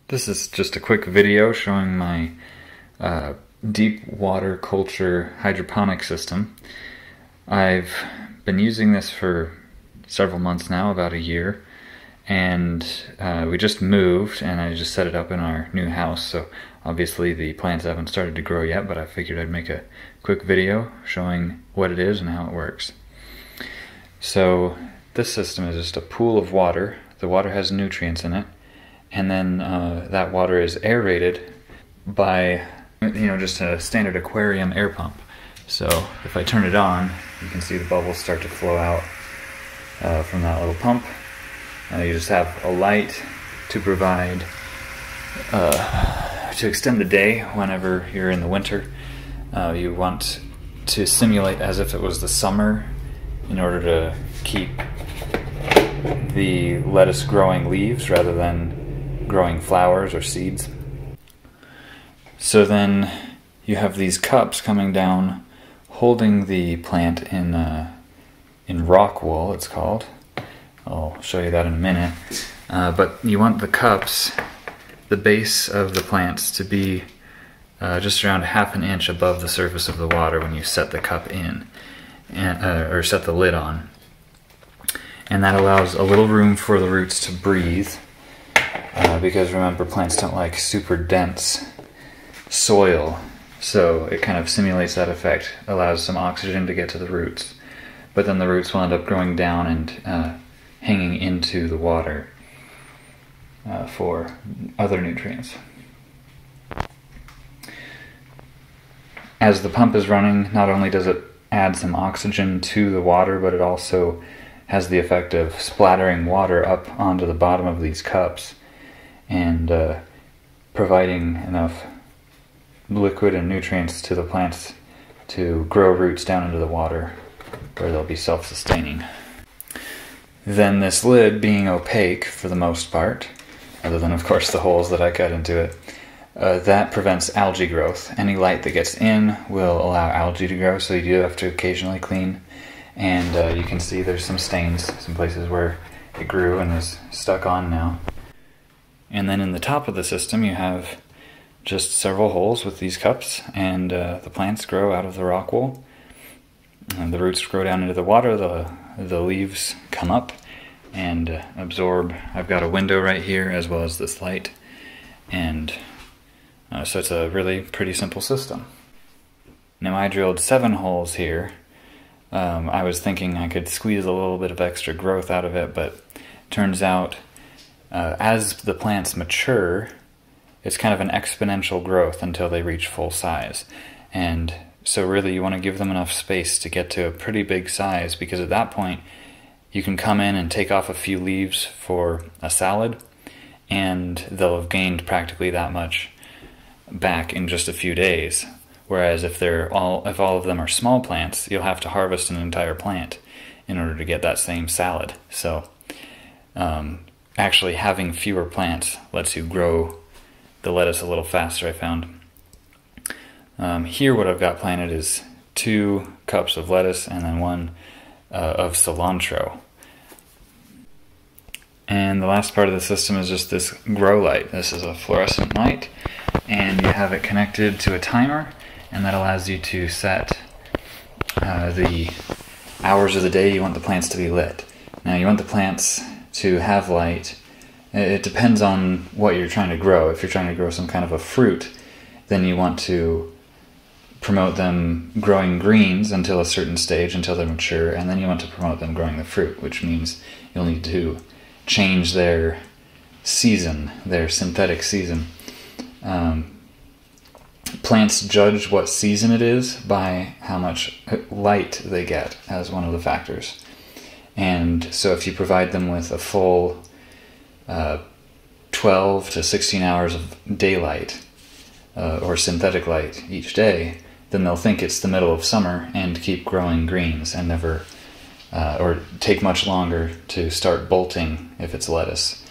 This is just a quick video showing my deep water culture hydroponic system. I've been using this for several months now, about a year, and we just moved and I just set it up in our new house, so obviously the plants haven't started to grow yet, but I figured I'd make a quick video showing what it is and how it works. So this system is just a pool of water. The water has nutrients in it, and then that water is aerated by, just a standard aquarium air pump. So if I turn it on, you can see the bubbles start to flow out from that little pump. You just have a light to provide, to extend the day whenever you're in the winter. You want to simulate as if it was the summer in order to keep the lettuce growing leaves rather than growing flowers or seeds. So then you have these cups coming down holding the plant in rock wool, it's called. I'll show you that in a minute. But you want the cups, the base of the plants, to be just around ½ an inch above the surface of the water when you set the cup in, or set the lid on. And that allows a little room for the roots to breathe, because remember, plants don't like super dense soil, so it kind of simulates that effect, allows some oxygen to get to the roots, but then the roots will end up growing down and hanging into the water for other nutrients. As the pump is running, not only does it add some oxygen to the water, but it also has the effect of splattering water up onto the bottom of these cups and providing enough liquid and nutrients to the plants to grow roots down into the water where they'll be self-sustaining. Then this lid, being opaque for the most part, other than of course the holes that I cut into it, that prevents algae growth. Any light that gets in will allow algae to grow, so you do have to occasionally clean. And you can see there's some stains, some places where it grew and is stuck on now. And then in the top of the system you have just several holes with these cups, and the plants grow out of the rock wool. And the roots grow down into the water, the leaves come up and absorb. I've got a window right here as well as this light, and so it's a really pretty simple system. Now I drilled 7 holes here. I was thinking I could squeeze a little bit of extra growth out of it, but turns out as the plants mature, it's kind of an exponential growth until they reach full size. And so really you want to give them enough space to get to a pretty big size, because at that point you can come in and take off a few leaves for a salad and they'll have gained practically that much back in just a few days. Whereas if all of them are small plants, you'll have to harvest an entire plant in order to get that same salad. So actually having fewer plants lets you grow the lettuce a little faster, I found. Here what I've got planted is 2 cups of lettuce and then 1 of cilantro. And the last part of the system is just this grow light. This is a fluorescent light, and you have it connected to a timer, and that allows you to set the hours of the day you want the plants to be lit. Now you want the plants to have light. It depends on what you're trying to grow. If you're trying to grow some kind of a fruit, then you want to promote them growing greens until a certain stage, until they're mature, and then you want to promote them growing the fruit, which means you'll need to change their season, their synthetic season. Plants judge what season it is by how much light they get as one of the factors. And so if you provide them with a full 12 to 16 hours of daylight or synthetic light each day, then they'll think it's the middle of summer and keep growing greens and never, or take much longer to start bolting if it's lettuce.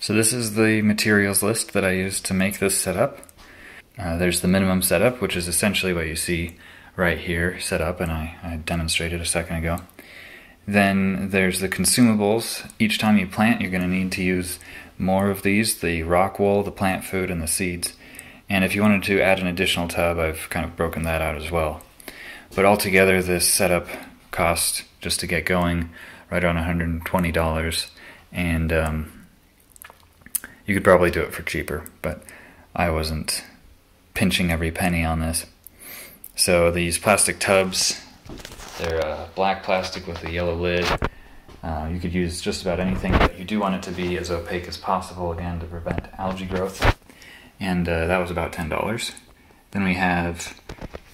So this is the materials list that I used to make this setup. There's the minimum setup, which is essentially what you see right here set up, and I demonstrated a second ago. Then there's the consumables. Each time you plant, you're going to need to use more of these, the rock wool, the plant food, and the seeds. And if you wanted to add an additional tub, I've kind of broken that out as well. But altogether, this setup cost, just to get going, right around $120. And you could probably do it for cheaper, but I wasn't pinching every penny on this. So these plastic tubs, they're black plastic with a yellow lid. You could use just about anything, but you do want it to be as opaque as possible, again, to prevent algae growth. And that was about $10. Then we have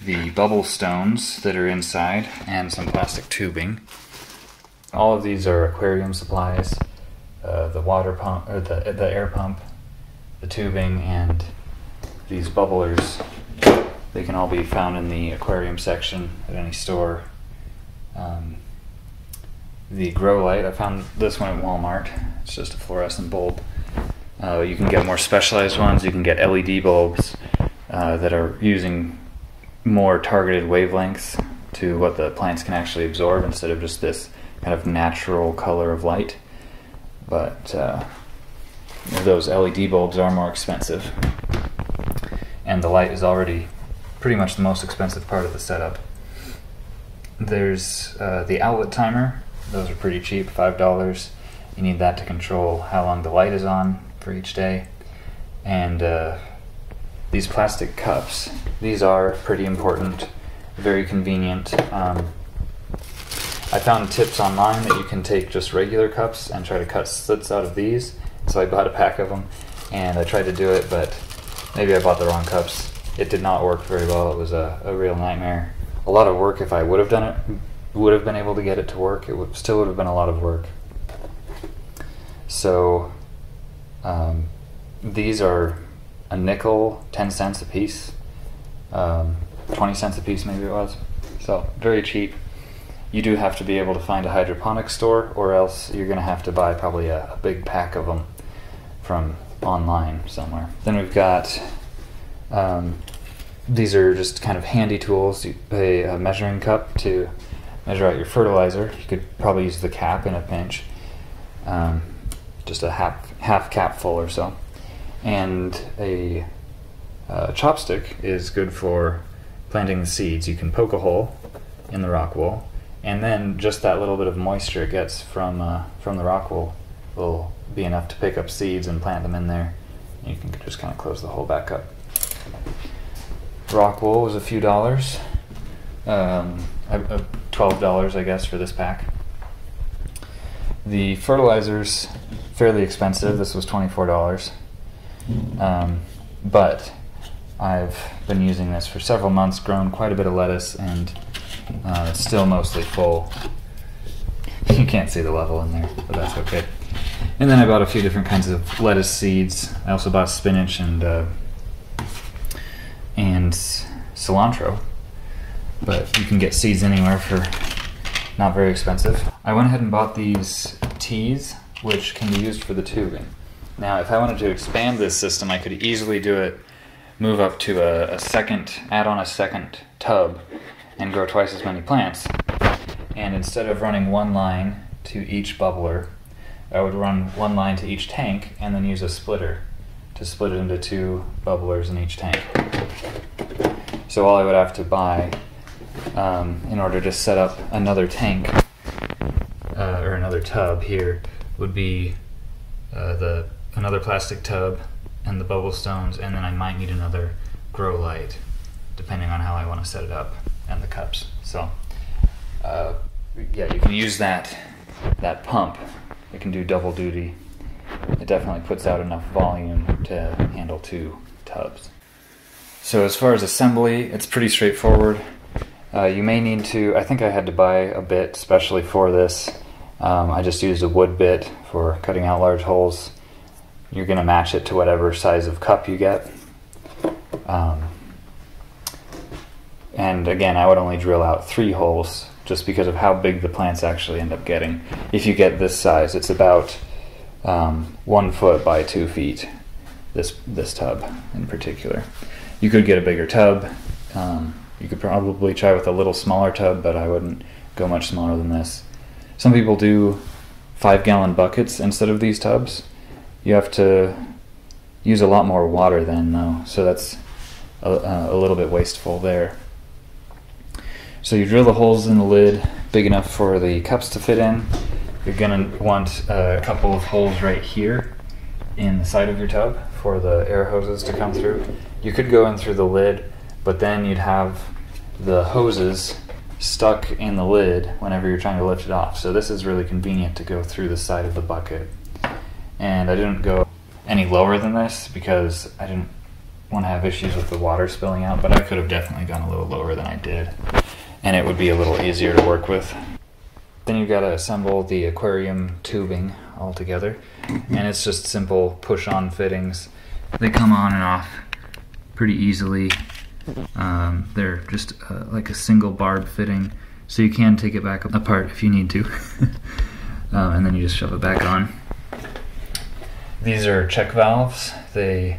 the bubble stones that are inside and some plastic tubing. All of these are aquarium supplies. The water pump, or the air pump, the tubing, and these bubblers. They can all be found in the aquarium section at any store. The grow light, I found this one at Walmart. It's just a fluorescent bulb. You can get more specialized ones. You can get LED bulbs that are using more targeted wavelengths to what the plants can actually absorb instead of just this kind of natural color of light. But those LED bulbs are more expensive, and the light is already pretty much the most expensive part of the setup. There's the outlet timer. Those are pretty cheap, $5. You need that to control how long the light is on for each day. And these plastic cups, these are pretty important, very convenient. I found tips online that you can take just regular cups and try to cut slits out of these. So I bought a pack of them and I tried to do it, but maybe I bought the wrong cups. It did not work very well. It was a real nightmare. A lot of work. If I would have done it, would have been able to get it to work. It still would have been a lot of work. So these are a nickel, 10 cents a piece, 20 cents a piece maybe it was. So very cheap. You do have to be able to find a hydroponics store, or else you're going to have to buy probably a big pack of them from online somewhere. Then we've got, these are just kind of handy tools. A measuring cup to measure out your fertilizer. You could probably use the cap in a pinch. Just a half cap full or so. And a chopstick is good for planting the seeds. You can poke a hole in the rock wool, and then just that little bit of moisture it gets from the rock wool will be enough to pick up seeds and plant them in there. And you can just kind of close the hole back up. Rock wool was a few dollars, $12 I guess for this pack. The fertilizer's fairly expensive. This was $24, but I've been using this for several months, grown quite a bit of lettuce, and it's still mostly full. You can't see the level in there, but that's okay. And then I bought a few different kinds of lettuce seeds. I also bought spinach and cilantro, but you can get seeds anywhere for not very expensive. I went ahead and bought these tees, which can be used for the tubing. Now, if I wanted to expand this system, I could easily do it, move up to add on a second tub, and grow twice as many plants. And instead of running one line to each bubbler, I would run one line to each tank and then use a splitter to split it into 2 bubblers in each tank. So all I would have to buy in order to set up another tank or another tub here would be another plastic tub and the bubble stones, and then I might need another grow light depending on how I want to set it up, and the cups. So yeah, you can use that pump. It can do double duty. It definitely puts out enough volume to handle 2 tubs. So as far as assembly, it's pretty straightforward. You may need to, I think I had to buy a bit especially for this. I just used a wood bit for cutting out large holes. You're going to match it to whatever size of cup you get. And again, I would only drill out 3 holes just because of how big the plants actually end up getting. If you get this size, it's about 1 foot by 2 feet, this tub in particular. You could get a bigger tub. You could probably try with a little smaller tub, but I wouldn't go much smaller than this. Some people do 5-gallon buckets instead of these tubs. You have to use a lot more water then, though, so that's a little bit wasteful there. So you drill the holes in the lid big enough for the cups to fit in. You're going to want a couple of holes right here in the side of your tub for the air hoses to come through. You could go in through the lid, but then you'd have the hoses stuck in the lid whenever you're trying to lift it off. So this is really convenient to go through the side of the bucket. And I didn't go any lower than this because I didn't want to have issues with the water spilling out, but I could have definitely gone a little lower than I did, and it would be a little easier to work with. Then you've got to assemble the aquarium tubing all together, and it's just simple push-on fittings. They come on and off pretty easily. They're just like a single barb fitting, so you can take it back apart if you need to. And then you just shove it back on. These are check valves. They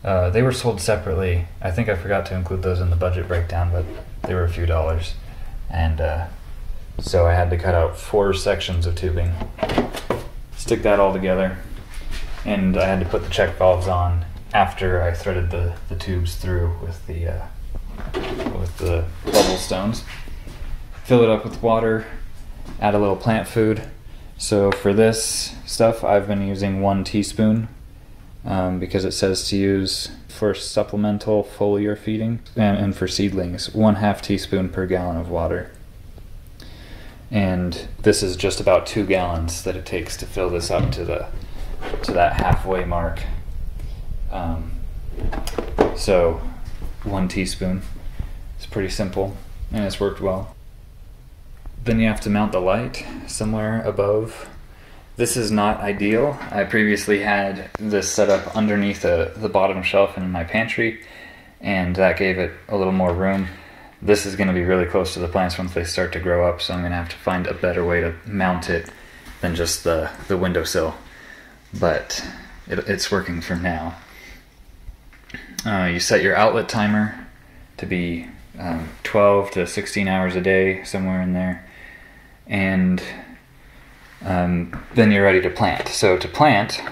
were sold separately. I think I forgot to include those in the budget breakdown, but they were a few dollars. And so I had to cut out 4 sections of tubing, stick that all together, and I had to put the check valves on after I threaded the tubes through with the bubble stones. Fill it up with water, add a little plant food. So for this stuff, I've been using 1 teaspoon because it says to use for supplemental foliar feeding, and for seedlings, 1/2 teaspoon per gallon of water. And this is just about 2 gallons that it takes to fill this up to that halfway mark. So 1 teaspoon. It's pretty simple and it's worked well. Then you have to mount the light somewhere above. This is not ideal. I previously had this set up underneath the bottom shelf in my pantry, and that gave it a little more room. This is going to be really close to the plants once they start to grow up, so I'm going to have to find a better way to mount it than just the windowsill. But it's working for now. You set your outlet timer to be 12 to 16 hours a day, somewhere in there. And then you're ready to plant. So to plant,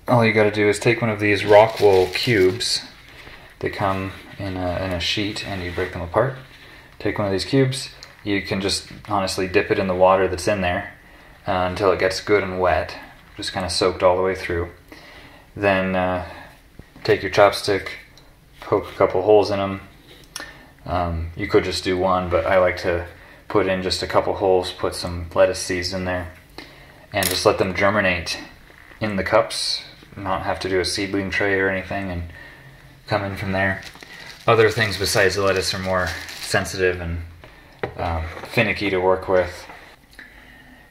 all you got to do is take one of these rock wool cubes. They come in a sheet, and you break them apart. Take one of these cubes. You can just honestly dip it in the water that's in there until it gets good and wet, just kind of soaked all the way through. Then take your chopstick, poke a couple holes in them. You could just do one, but I like to put in just a couple holes, put some lettuce seeds in there, and just let them germinate in the cups, not have to do a seedling tray or anything, and come in from there. Other things besides the lettuce are more sensitive and finicky to work with.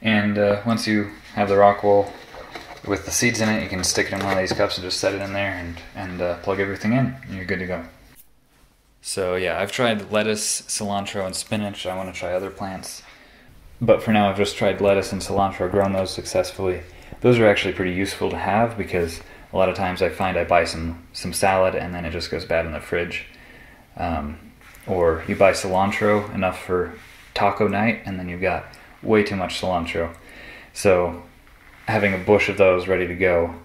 And once you have the rock wool with the seeds in it, you can stick it in one of these cups and just set it in there and plug everything in, and you're good to go. So yeah, I've tried lettuce, cilantro, and spinach. I want to try other plants. But for now, I've just tried lettuce and cilantro, grown those successfully. Those are actually pretty useful to have because a lot of times I find I buy some salad and then it just goes bad in the fridge. Or you buy cilantro, enough for taco night, and then you've got way too much cilantro. So having a bush of those ready to go,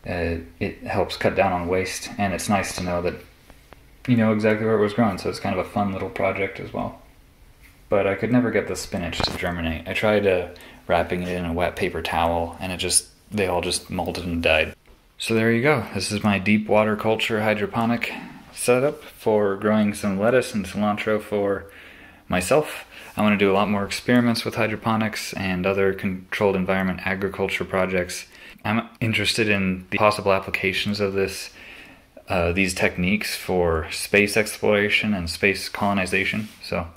it helps cut down on waste, and it's nice to know that you know exactly where it was growing, so it's kind of a fun little project as well. But I could never get the spinach to germinate. I tried wrapping it in a wet paper towel, and they all just molded and died. So there you go. This is my deep water culture hydroponic setup for growing some lettuce and cilantro for myself. I want to do a lot more experiments with hydroponics and other controlled environment agriculture projects. I'm interested in the possible applications of these techniques for space exploration and space colonization. So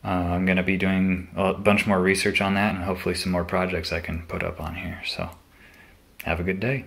I'm going to be doing a bunch more research on that, and hopefully some more projects I can put up on here. So have a good day.